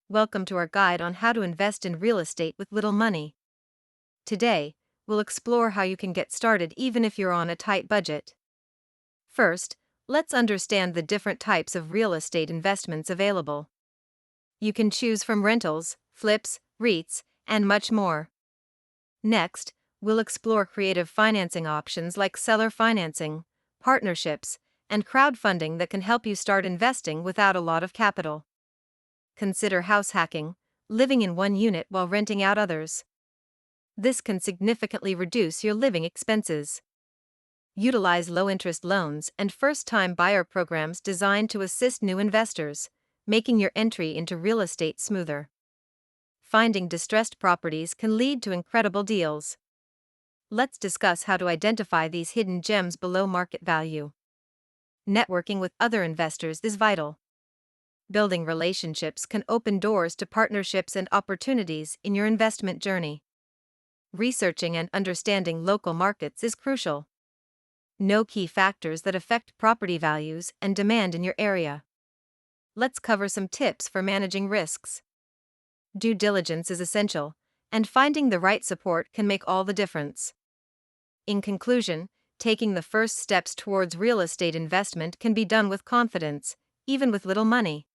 Welcome to our guide on how to invest in real estate with little money. Today, we'll explore how you can get started even if you're on a tight budget. First, let's understand the different types of real estate investments available. You can choose from rentals, flips, REITs, and much more. Next, we'll explore creative financing options like seller financing, partnerships, and crowdfunding that can help you start investing without a lot of capital. Consider house hacking, living in one unit while renting out others. This can significantly reduce your living expenses. Utilize low-interest loans and first-time buyer programs designed to assist new investors, making your entry into real estate smoother. Finding distressed properties can lead to incredible deals. Let's discuss how to identify these hidden gems below market value. Networking with other investors is vital. Building relationships can open doors to partnerships and opportunities in your investment journey. Researching and understanding local markets is crucial. Know key factors that affect property values and demand in your area. Let's cover some tips for managing risks. Due diligence is essential, and finding the right support can make all the difference. In conclusion, taking the first steps towards real estate investment can be done with confidence, even with little money.